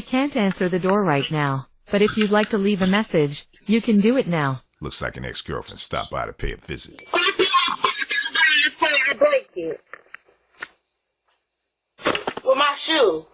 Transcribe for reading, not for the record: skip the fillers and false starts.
can't answer the door right now, but if you'd like to leave a message, you can do it now. Looks like an ex-girlfriend stopped by to pay a visit. With my shoe.